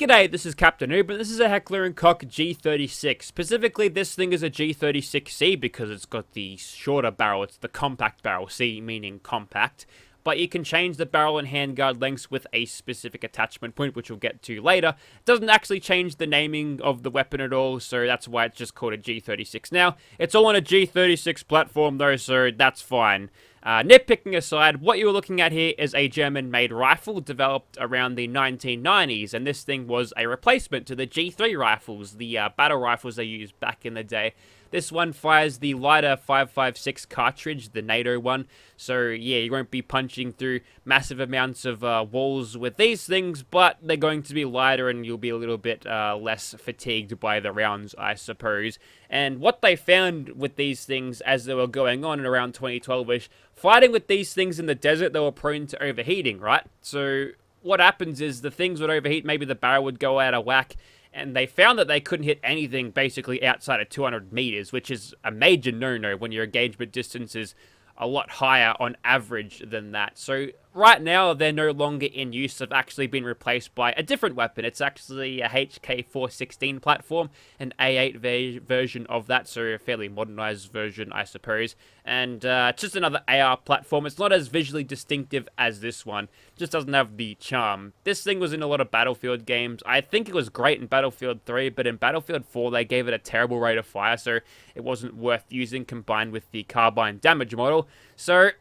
G'day, this is Captainoob, and this is a Heckler and Koch G36. Specifically, this thing is a G36C because it's got the shorter barrel. It's the compact barrel, C meaning compact. But you can change the barrel and handguard lengths with a specific attachment point, which we'll get to later. It doesn't actually change the naming of the weapon at all, so that's why it's just called a G36 now. It's all on a G36 platform though, so that's fine. Nitpicking aside, what you were looking at here is a German-made rifle developed around the 1990s, and this thing was a replacement to the G3 rifles, the battle rifles they used back in the day. This one fires the lighter 5.56 cartridge, the NATO one, so yeah, you won't be punching through massive amounts of walls with these things, but they're going to be lighter and you'll be a little bit less fatigued by the rounds, I suppose. And what they found with these things as they were going on in around 2012-ish, fighting with these things in the desert, they were prone to overheating, right? So what happens is the things would overheat, maybe the barrel would go out of whack, and they found that they couldn't hit anything basically outside of 200 meters, which is a major no-no when your engagement distance is a lot higher on average than that. So right now, they're no longer in use. They've actually been replaced by a different weapon. It's actually a HK416 platform, an A8 version of that, so a fairly modernized version, I suppose. And it's just another AR platform. It's not as visually distinctive as this one. It just doesn't have the charm. This thing was in a lot of Battlefield games. I think it was great in Battlefield 3, but in Battlefield 4, they gave it a terrible rate of fire, so it wasn't worth using combined with the carbine damage model. So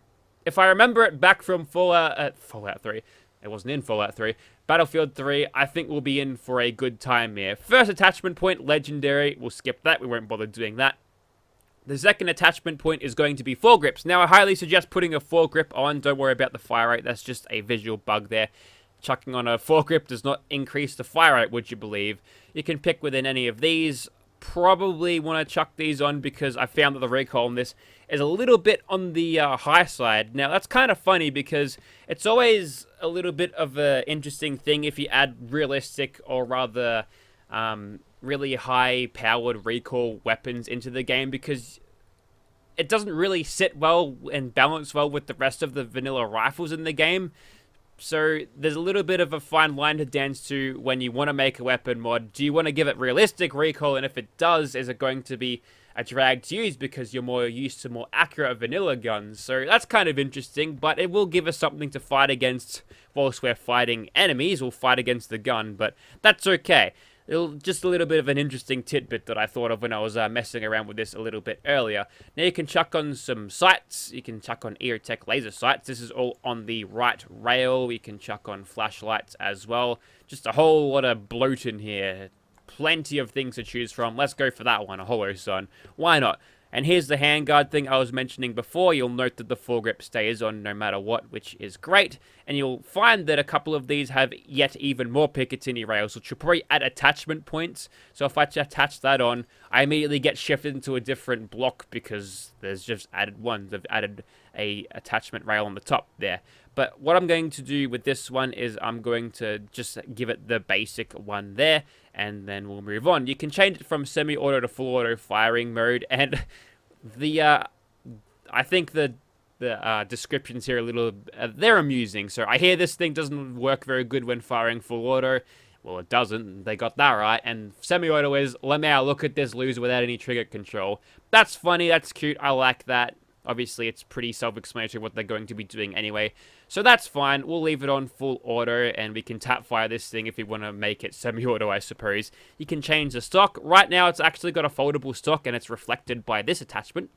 if I remember it back from Fallout 3, it wasn't in Fallout 3, Battlefield 3, I think we'll be in for a good time here. First attachment point, legendary. We'll skip that. We won't bother doing that. The second attachment point is going to be foregrips. Now, I highly suggest putting a foregrip on. Don't worry about the fire rate. That's just a visual bug there. Chucking on a foregrip does not increase the fire rate, would you believe? You can pick within any of these. Probably want to chuck these on because I found that the recoil on this is a little bit on the high side. Now, that's kind of funny because it's always a little bit of an interesting thing if you add realistic or rather really high-powered recoil weapons into the game, because it doesn't really sit well and balance well with the rest of the vanilla rifles in the game. So there's a little bit of a fine line to dance to when you want to make a weapon mod. Do you want to give it realistic recoil? And if it does, is it going to be a drag to use because you're more used to more accurate vanilla guns? So that's kind of interesting, but it will give us something to fight against whilst we're fighting enemies. We'll fight against the gun, but that's okay. Just a little bit of an interesting tidbit that I thought of when I was messing around with this a little bit earlier. Now you can chuck on some sights. You can chuck on EOTech laser sights. This is all on the right rail. You can chuck on flashlights as well. Just a whole lot of bloat in here. Plenty of things to choose from. Let's go for that one, a Hollow Sun. Why not? And here's the handguard thing I was mentioning before. You'll note that the foregrip stays on no matter what, which is great. And you'll find that a couple of these have yet even more Picatinny rails, which will probably add attachment points. So if I attach that on, I immediately get shifted into a different block because there's just added one. They've added a attachment rail on the top there. But what I'm going to do with this one is I'm going to just give it the basic one there, and then we'll move on. You can change it from semi-auto to full auto firing mode, and I think the descriptions here are a little, they're amusing. So I hear this thing doesn't work very good when firing full auto. Well, it doesn't. They got that right. And semi-auto is, let me out, look at this, lose without any trigger control. That's funny. That's cute. I like that. Obviously, it's pretty self-explanatory what they're going to be doing anyway. So that's fine. We'll leave it on full auto, and we can tap fire this thing if we want to make it semi-auto, I suppose. You can change the stock. Right now, it's actually got a foldable stock, and it's reflected by this attachment.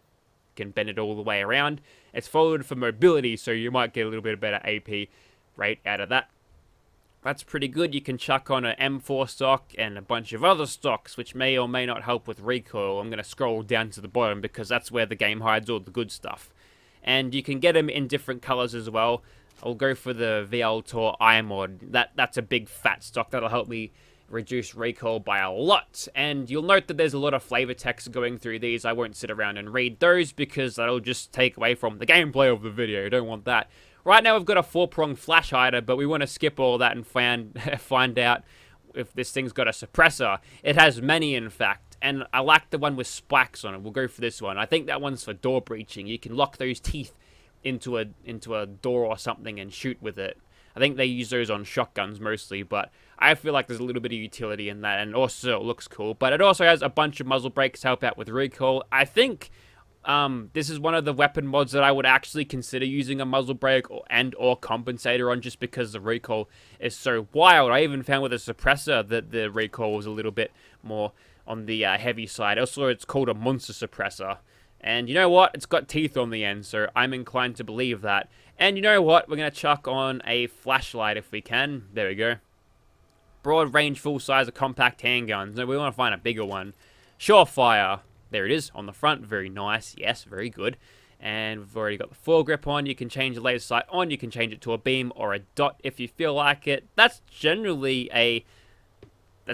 You can bend it all the way around. It's folded for mobility, so you might get a little bit better AP rate out of that. That's pretty good. You can chuck on an M4 stock and a bunch of other stocks, which may or may not help with recoil. I'm going to scroll down to the bottom because that's where the game hides all the good stuff. And you can get them in different colors as well. I'll go for the VLTOR iMod. That's a big fat stock. That'll help me reduce recoil by a lot. And you'll note that there's a lot of flavor text going through these. I won't sit around and read those because that'll just take away from the gameplay of the video. Don't want that. Right now we've got a 4-prong flash hider, but we want to skip all that and find out if this thing's got a suppressor. It has many, in fact, and I like the one with spikes on it. We'll go for this one. I think that one's for door breaching. You can lock those teeth into a door or something and shoot with it. I think they use those on shotguns mostly, but I feel like there's a little bit of utility in that, and also it looks cool. But it also has a bunch of muzzle brakes to help out with recoil. I think this is one of the weapon mods that I would actually consider using a muzzle brake or compensator on, just because the recoil is so wild. I even found with a suppressor that the recoil was a little bit more on the heavy side. Also, it's called a monster suppressor. And you know what? It's got teeth on the end, so I'm inclined to believe that. And you know what? We're going to chuck on a flashlight if we can. There we go. Broad range, full size of compact handguns. No, we want to find a bigger one. Surefire. There it is on the front. Very nice. Yes, very good. And we've already got the foregrip on. You can change the laser sight on. You can change it to a beam or a dot if you feel like it. That's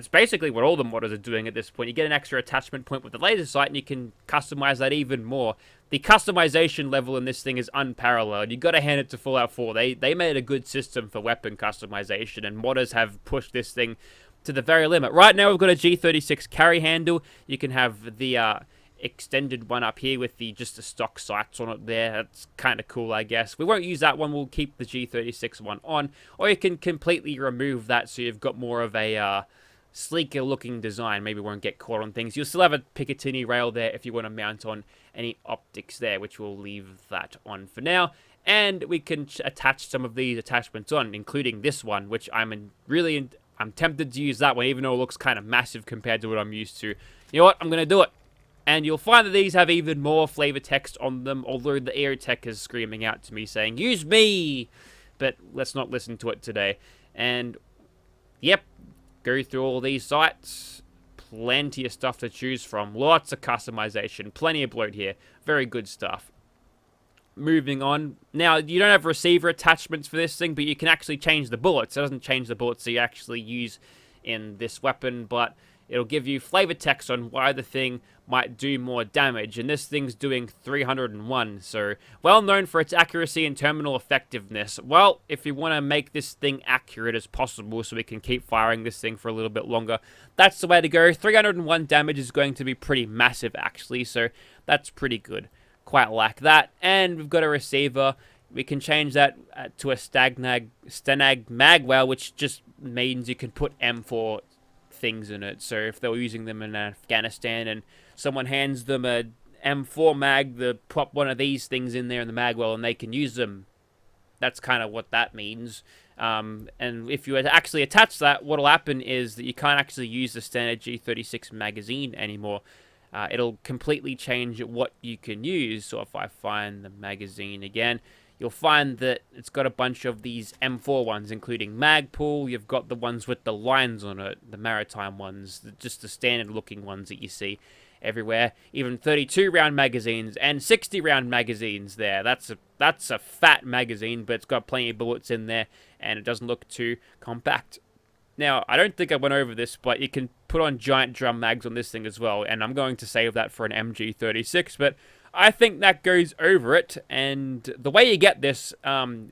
basically what all the modders are doing at this point. You get an extra attachment point with the laser sight, and you can customize that even more. The customization level in this thing is unparalleled. You got to hand it to Fallout 4. They made a good system for weapon customization, and modders have pushed this thing to the very limit. Right now, we've got a G36 carry handle. You can have the extended one up here with just the stock sights on it there. That's kind of cool, I guess. We won't use that one. We'll keep the G36 one on, or you can completely remove that so you've got more of a sleeker looking design. Maybe won't get caught on things. You'll still have a Picatinny rail there if you want to mount on any optics there, which we'll leave that on for now. And we can attach some of these attachments on, including this one, which I'm tempted to use that one, even though it looks kind of massive compared to what I'm used to. You know what? I'm going to do it. And you'll find that these have even more flavor text on them, although the air tech is screaming out to me saying, "Use me!" But let's not listen to it today. And, yep, go through all these sites. Plenty of stuff to choose from. Lots of customization. Plenty of bloat here. Very good stuff. Moving on. Now, you don't have receiver attachments for this thing, but you can actually change the bullets. It doesn't change the bullets that you actually use in this weapon, but it'll give you flavor text on why the thing might do more damage. And this thing's doing 301, so well known for its accuracy and terminal effectiveness. Well, if you want to make this thing accurate as possible so we can keep firing this thing for a little bit longer, that's the way to go. 301 damage is going to be pretty massive, actually, so that's pretty good. Quite like that. And we've got a receiver. We can change that to a Stanag Magwell, which just means you can put M4 things in it. So if they were using them in Afghanistan and someone hands them a M4 mag, they pop one of these things in there in the magwell and they can use them. That's kind of what that means. And if you actually attach that, what'll happen is that you can't actually use the standard G36 magazine anymore. It'll completely change what you can use. So if I find the magazine again, you'll find that it's got a bunch of these M4 ones, including Magpul. You've got the ones with the lines on it, the maritime ones, just the standard looking ones that you see everywhere. Even 32-round magazines and 60-round magazines there. That's a fat magazine, but it's got plenty of bullets in there, and it doesn't look too compact. Now, I don't think I went over this, but you can put on giant drum mags on this thing as well, and I'm going to save that for an MG36, but I think that goes over it. And the way you get this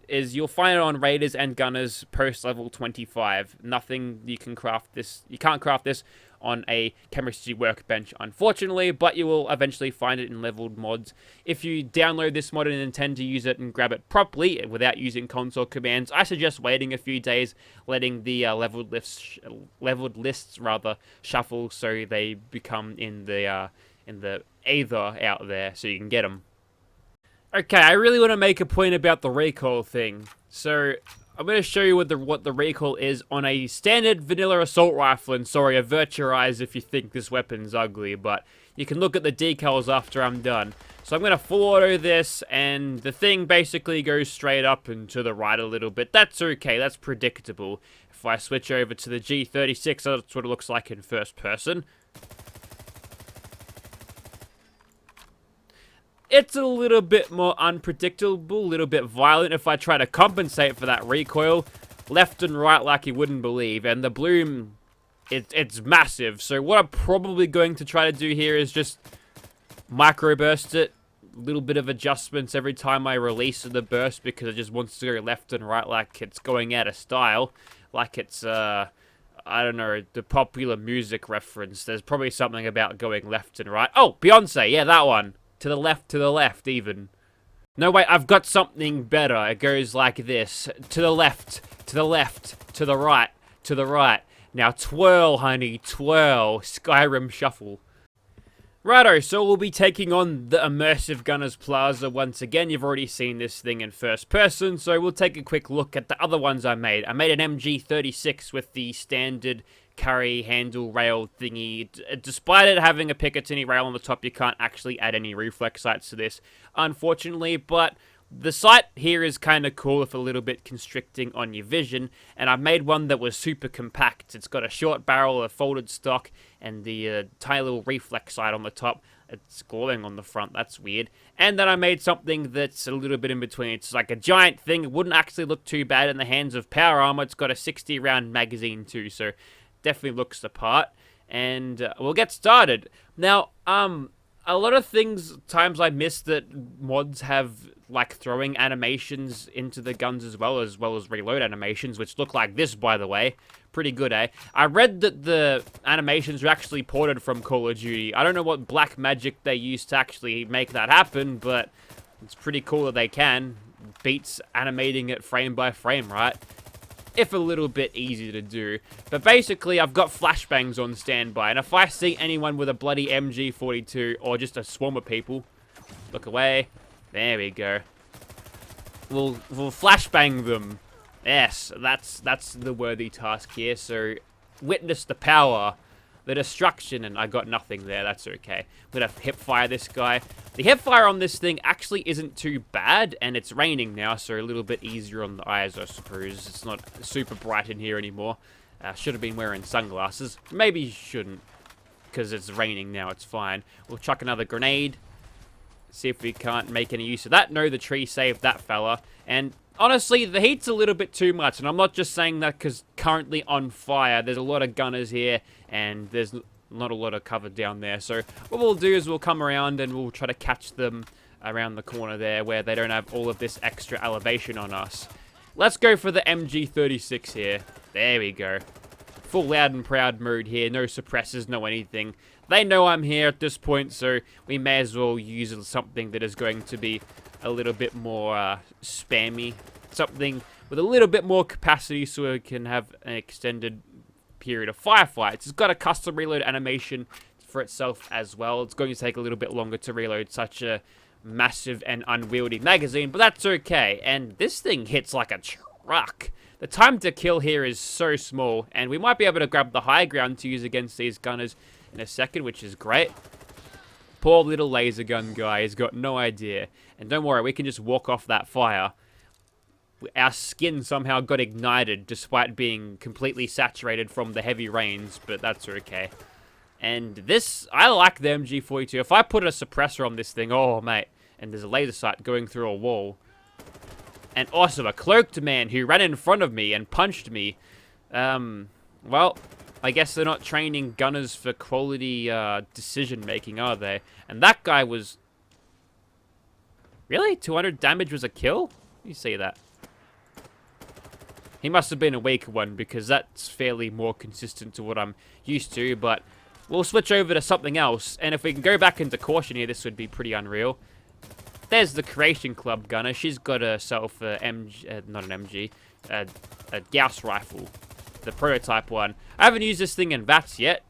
is you'll find it on Raiders and Gunners post level 25. Nothing you can craft this. You can't craft this on a chemistry workbench, unfortunately, but you will eventually find it in leveled mods. If you download this mod and intend to use it and grab it properly without using console commands, I suggest waiting a few days, letting the leveled lists shuffle so they become in the Aether out there so you can get them. Okay, I really want to make a point about the recoil thing. So I'm going to show you what the recoil is on a standard vanilla assault rifle. And sorry, avert your eyes if you think this weapon's ugly, but you can look at the decals after I'm done. So I'm going to full auto this, and the thing basically goes straight up and to the right a little bit. That's okay, that's predictable. If I switch over to the G36, that's what it looks like in first person. It's a little bit more unpredictable, a little bit violent if I try to compensate for that recoil. Left and right like you wouldn't believe. And the bloom, it's massive. So what I'm probably going to try to do here is just microburst it. A little bit of adjustments every time I release the burst because it just wants to go left and right like it's going out of style. Like it's, I don't know, the popular music reference. There's probably something about going left and right. Oh, Beyonce, yeah, that one. To the left, even. No, wait, I've got something better. It goes like this. To the left, To the left. To the right. To the right. Now twirl, honey, twirl. Skyrim shuffle. Righto, so we'll be taking on the Immersive Gunners Plaza once again. You've already seen this thing in first person, so we'll take a quick look at the other ones I made. I made an MG36 with the standard carry handle rail thingy. Despite it having a Picatinny rail on the top, you can't actually add any reflex sights to this, unfortunately, but the sight here is kind of cool if a little bit constricting on your vision, and I made one that was super compact. It's got a short barrel, a folded stock, and the tiny little reflex sight on the top. It's glowing on the front, that's weird. And then I made something that's a little bit in between. It's like a giant thing. It wouldn't actually look too bad in the hands of power armor. It's got a 60 round magazine too, so definitely looks the part. And we'll get started. Now, a lot of times I miss that mods have like throwing animations into the guns as well as reload animations, which look like this, by the way. Pretty good, eh? I read that the animations were actually ported from Call of Duty. I don't know what black magic they used to actually make that happen, but it's pretty cool that they can. Beats animating it frame by frame, right? If a little bit easy to do. But basically, I've got flashbangs on standby, and if I see anyone with a bloody MG42 or just a swarm of people, look away. There we go. We'll flashbang them. Yes, that's the worthy task here. So, witness the power, the destruction, and I got nothing there. That's okay. I'm gonna hip fire this guy. The hip fire on this thing actually isn't too bad, and it's raining now, so a little bit easier on the eyes, I suppose. It's not super bright in here anymore. Should have been wearing sunglasses. Maybe shouldn't, because it's raining now. It's fine. We'll chuck another grenade. See if we can't make any use of that. No, the tree saved that fella. And honestly, the heat's a little bit too much, and I'm not just saying that because currently on fire. There's a lot of gunners here, and there's not a lot of cover down there. So what we'll do is we'll come around and we'll try to catch them around the corner there where they don't have all of this extra elevation on us. Let's go for the MG36 here. There we go. Full loud and proud mode here. No suppressors, no anything. They know I'm here at this point, so we may as well use something that is going to be a little bit more spammy. Something with a little bit more capacity so we can have an extended period of firefights. It's got a custom reload animation for itself as well. It's going to take a little bit longer to reload such a massive and unwieldy magazine, but that's okay. And this thing hits like a truck. The time to kill here is so small, and we might be able to grab the high ground to use against these gunners in a second, which is great. Poor little laser gun guy has got no idea. And don't worry, we can just walk off that fire. Our skin somehow got ignited despite being completely saturated from the heavy rains, but that's okay. And this, I like the MG42. If I put a suppressor on this thing, oh mate, and there's a laser sight going through a wall. And also a cloaked man who ran in front of me and punched me. Well, I guess they're not training gunners for quality decision making, are they? And that guy was... Really? 200 damage was a kill? You see that? He must have been a weaker one because that's fairly more consistent to what I'm used to, but we'll switch over to something else. And if we can go back into caution here, this would be pretty unreal. There's the Creation Club gunner. She's got herself a not an MG, a Gauss rifle. The prototype one. I haven't used this thing in VATS yet.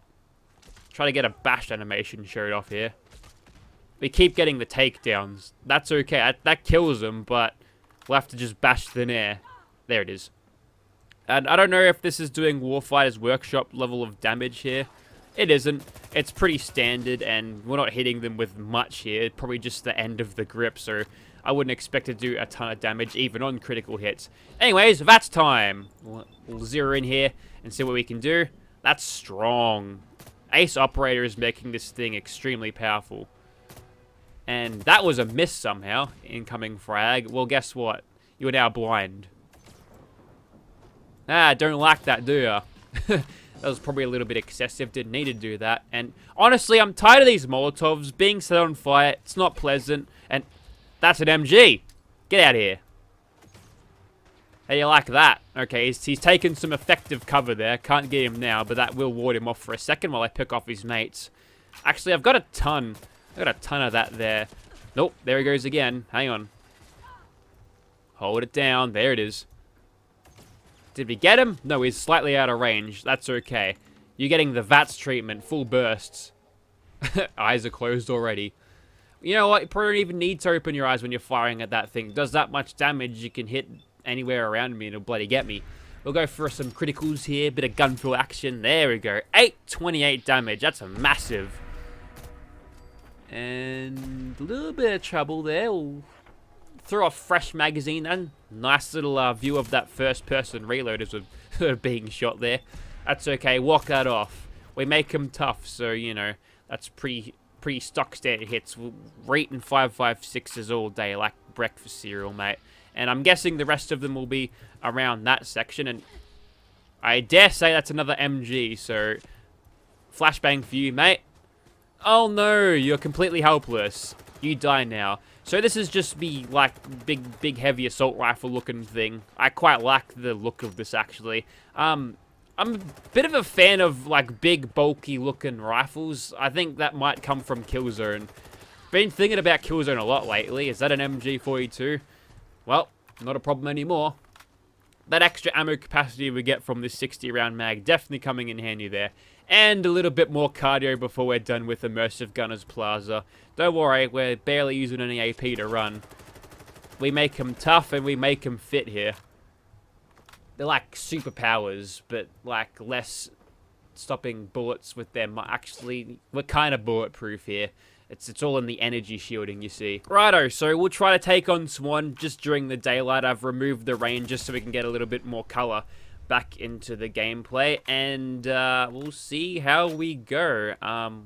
Try to get a bash animation showed off here. We keep getting the takedowns. That's okay. That kills them, but we'll have to just bash thin air. There it is. And I don't know if this is doing Warfighter's Workshop level of damage here. It isn't. It's pretty standard, and we're not hitting them with much here. Probably just the end of the grip, so I wouldn't expect to do a ton of damage, even on critical hits. Anyways, VATS time. We'll zero in here and see what we can do. That's strong. Ace Operator is making this thing extremely powerful. And that was a miss somehow. Incoming frag. Well, guess what? You're now blind. Ah, don't like that, do ya? That was probably a little bit excessive. Didn't need to do that. And honestly, I'm tired of these Molotovs being set on fire. It's not pleasant. And that's an MG. Get out of here. How do you like that? Okay, he's taken some effective cover there. Can't get him now, but that will ward him off for a second while I pick off his mates. Actually, I've got a ton. I've got a ton of that there. Nope, there he goes again. Hang on. Hold it down. There it is. Did we get him? No, he's slightly out of range. That's okay. You're getting the VATS treatment, full bursts. Eyes are closed already. You know what? You probably don't even need to open your eyes when you're firing at that thing. It does that much damage, you can hit anywhere around me and it'll bloody get me. We'll go for some criticals here. Bit of gunfill action. There we go. 828 damage. That's a massive. And a little bit of trouble there. We'll throw a fresh magazine then. Nice little view of that first-person reload as we're being shot there. That's okay. Walk that off. We make them tough, so, you know, that's pretty stock standard hits. We're eating 5.56s all day like breakfast cereal, mate. And I'm guessing the rest of them will be around that section. And I dare say that's another MG, so flashbang for you, mate. Oh no, you're completely helpless. You die now. So this is just the, like, big heavy assault rifle looking thing. I quite like the look of this, actually. I'm a bit of a fan of, like, big, bulky looking rifles. I think that might come from Killzone. Been thinking about Killzone a lot lately. Is that an MG42? Well, not a problem anymore. That extra ammo capacity we get from this 60 round mag definitely coming in handy there. And a little bit more cardio before we're done with Immersive Gunners Plaza. Don't worry, we're barely using any AP to run. We make them tough and we make them fit here. They're like superpowers, but like less stopping bullets with them. Actually, we're kind of bulletproof here. It's all in the energy shielding, you see. Righto, so we'll try to take on Swan just during the daylight. I've removed the rain just so we can get a little bit more color back into the gameplay. And we'll see how we go.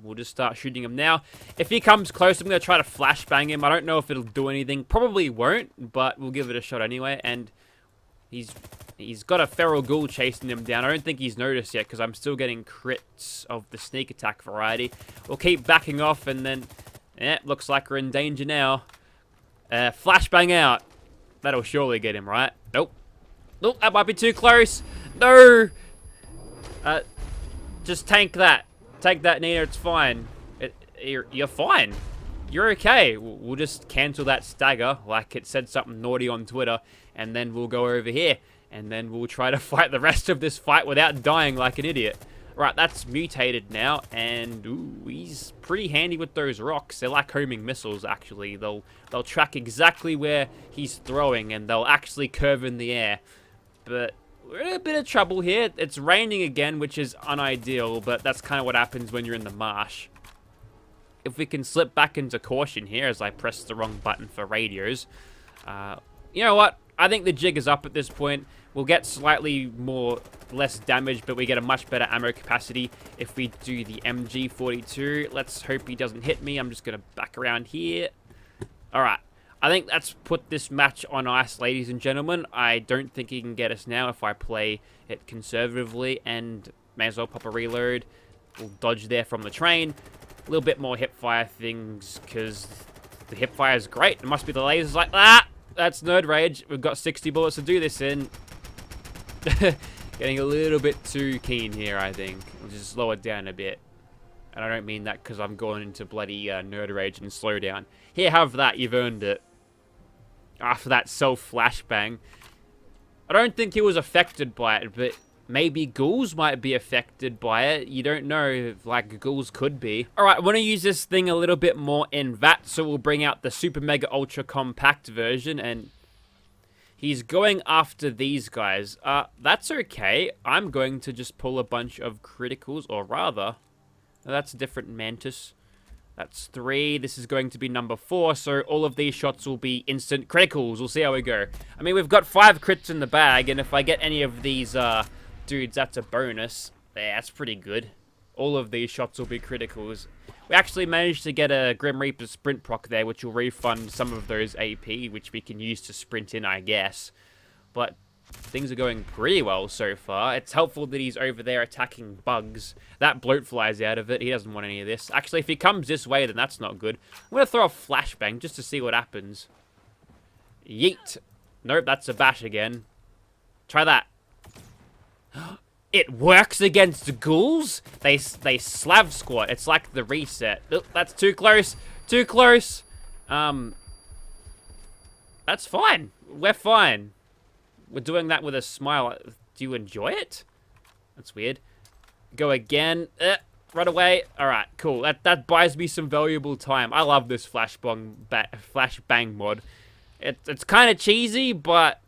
We'll just start shooting him now. If he comes close, I'm going to try to flashbang him. I don't know if it'll do anything. Probably won't, but we'll give it a shot anyway. And he's got a feral ghoul chasing him down. I don't think he's noticed yet because I'm still getting crits of the sneak attack variety. We'll keep backing off and then, yeah, looks like we're in danger now. Flashbang out. That'll surely get him, right? Nope. Nope, that might be too close. No! Just tank that. Take that, Nina, it's fine. You're fine. You're okay. We'll just cancel that stagger, like it said something naughty on Twitter, and then we'll go over here. And then we'll try to fight the rest of this fight without dying like an idiot. Right, that's mutated now, and ooh, he's pretty handy with those rocks. They're like homing missiles, actually. They'll track exactly where he's throwing, and they'll actually curve in the air. But we're in a bit of trouble here. It's raining again, which is unideal, but that's kind of what happens when you're in the marsh. If we can slip back into caution here, as I press the wrong button for radios. You know what? I think the jig is up at this point. We'll get slightly less damage, but we get a much better ammo capacity if we do the MG42. Let's hope he doesn't hit me. I'm just going to back around here. Alright. I think that's put this match on ice, ladies and gentlemen. I don't think he can get us now if I play it conservatively, and may as well pop a reload. We'll dodge there from the train. A little bit more hipfire things, because the hipfire is great. It must be the lasers like that. That's nerd rage. We've got 60 bullets to do this in. Getting a little bit too keen here, I think. We'll just slow it down a bit. And I don't mean that because I'm going into bloody nerd rage and slow down. Here, have that. You've earned it. After that self-flashbang. I don't think he was affected by it, but maybe ghouls might be affected by it. You don't know, like ghouls could be. Alright, I want to use this thing a little bit more in VAT, so we'll bring out the Super Mega Ultra Compact version, and he's going after these guys. That's okay. I'm going to just pull a bunch of criticals, or rather, that's a different Mantis. That's 3. This is going to be number 4, so all of these shots will be instant criticals. We'll see how we go. I mean, we've got 5 crits in the bag, and if I get any of these, dudes, that's a bonus. Yeah, that's pretty good. All of these shots will be criticals. We actually managed to get a Grim Reaper sprint proc there, which will refund some of those AP, which we can use to sprint in, I guess. But things are going pretty well so far. It's helpful that he's over there attacking bugs. That bloat flies out of it. He doesn't want any of this. Actually, if he comes this way, then that's not good. I'm going to throw a flashbang just to see what happens. Yeet. Nope, that's a bash again. Try that. It works against the ghouls? They slav squat. It's like the reset. Oh, that's too close. Too close. That's fine. We're fine. We're doing that with a smile. Do you enjoy it? That's weird. Go again. Run away. Alright, cool. That buys me some valuable time. I love this flashbang mod. It's kind of cheesy, but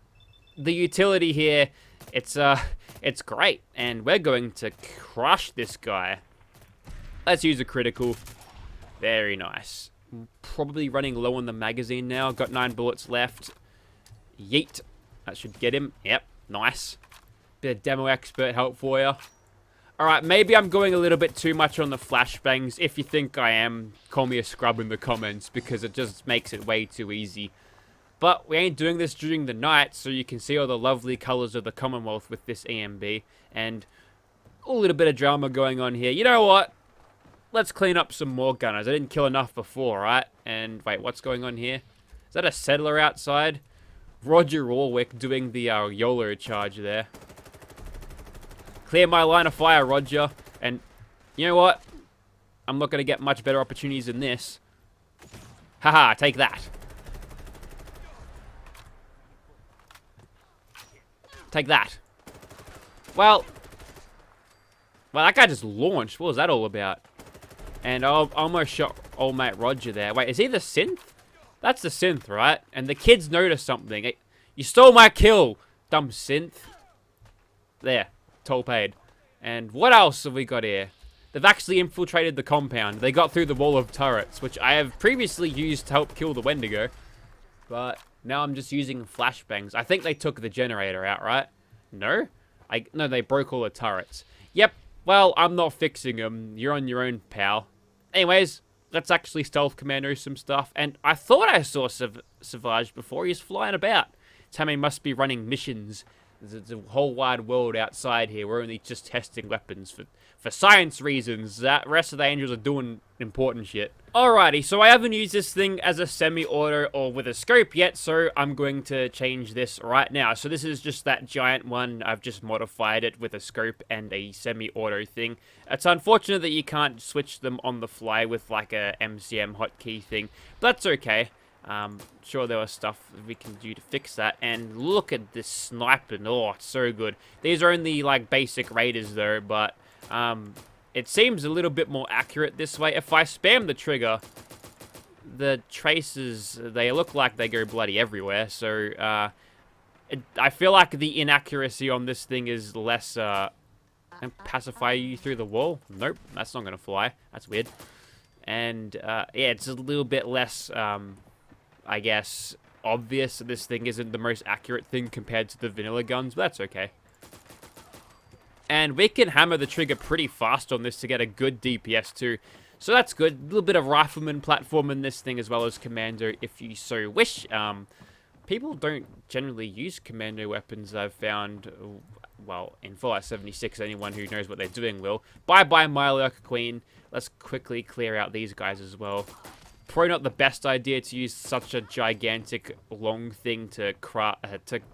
the utility here, it's great. And we're going to crush this guy. Let's use a critical. Very nice. Probably running low on the magazine now. Got 9 bullets left. Yeet. That should get him. Yep. Nice. Bit of demo expert help for you. Alright, maybe I'm going a little bit too much on the flashbangs. If you think I am, call me a scrub in the comments, because it just makes it way too easy. But we ain't doing this during the night, so you can see all the lovely colors of the Commonwealth with this EMB. And a little bit of drama going on here. You know what? Let's clean up some more gunners. I didn't kill enough before, right? And wait, what's going on here? Is that a settler outside? Roger Warwick doing the YOLO charge there. Clear my line of fire, Roger. And you know what? I'm not going to get much better opportunities than this. Haha, take that. Take that. Well, that guy just launched. What was that all about? And I almost shot old mate Roger there. Wait, is he the synth? That's the synth, right? And the kids noticed something. You stole my kill, dumb synth. There. Toll paid. And what else have we got here? They've actually infiltrated the compound. They got through the wall of turrets, which I have previously used to help kill the Wendigo. But now I'm just using flashbangs. I think they took the generator out, right? No? No, they broke all the turrets. Yep. Well, I'm not fixing them. You're on your own, pal. Anyways, let's actually stealth commando some stuff. And I thought I saw Savage before. He's flying about. Tell me he must be running missions. There's a whole wide world outside here. We're only just testing weapons for science reasons. The rest of the angels are doing important shit. Alrighty, so I haven't used this thing as a semi-auto or with a scope yet, so I'm going to change this right now. So this is just that giant one. I've just modified it with a scope and a semi-auto thing. It's unfortunate that you can't switch them on the fly with like a MCM hotkey thing, but that's okay. Sure there was stuff we can do to fix that. And look at this sniping. Oh, it's so good. These are only like basic raiders though, but it seems a little bit more accurate this way. If I spam the trigger, the traces, they look like they go bloody everywhere. So I feel like the inaccuracy on this thing is less pacify you through the wall. Nope, that's not gonna fly. That's weird. And yeah, it's a little bit less I guess, obvious that this thing isn't the most accurate thing compared to the vanilla guns, but that's okay. And we can hammer the trigger pretty fast on this to get a good DPS too. So that's good. A little bit of rifleman platform in this thing as well as commando if you so wish. People don't generally use commando weapons, I've found. Well, in Fallout 76, anyone who knows what they're doing will. Bye-bye, Mylurk Queen. Let's quickly clear out these guys as well. Probably not the best idea to use such a gigantic long thing to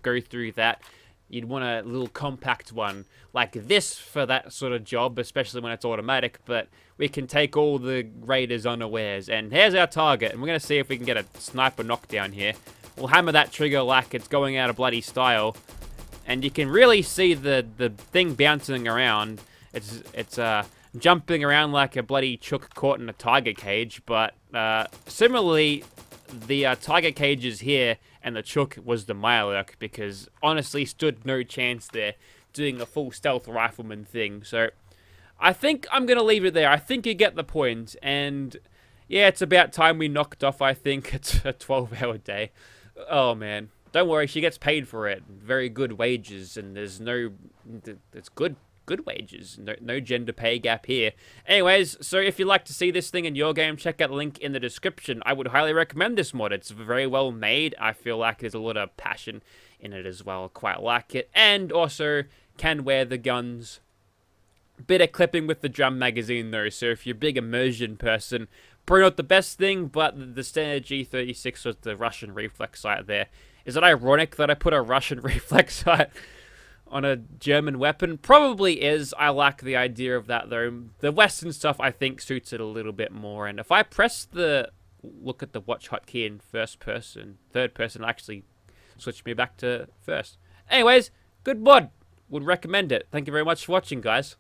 go through that. You'd want a little compact one like this for that sort of job, especially when it's automatic, but we can take all the raiders unawares. And here's our target, and we're going to see if we can get a sniper knockdown here. We'll hammer that trigger like it's going out of bloody style, and you can really see the thing bouncing around. It's jumping around like a bloody chook caught in a tiger cage, but similarly, the tiger cage is here, and the chook was the Mylurk, because honestly stood no chance there doing a full stealth rifleman thing. So I think I'm going to leave it there. I think you get the point, and yeah, it's about time we knocked off, I think. It's a 12-hour day. Oh man, don't worry, she gets paid for it. Very good wages, and it's good wages. No gender pay gap here. Anyways, so if you'd like to see this thing in your game, check out the link in the description. I would highly recommend this mod. It's very well made. I feel like there's a lot of passion in it as well. Quite like it. And also can wear the guns. Bit of clipping with the drum magazine though, so if you're a big immersion person, probably not the best thing, but the standard G36 with the Russian reflex sight there. Is it ironic that I put a Russian reflex sight on a German weapon? Probably is. I like the idea of that though. The Western stuff I think suits it a little bit more, and if I press the look at the watch hotkey in third person, actually switch me back to first. Anyways, good mod. would recommend it. Thank you very much for watching, guys.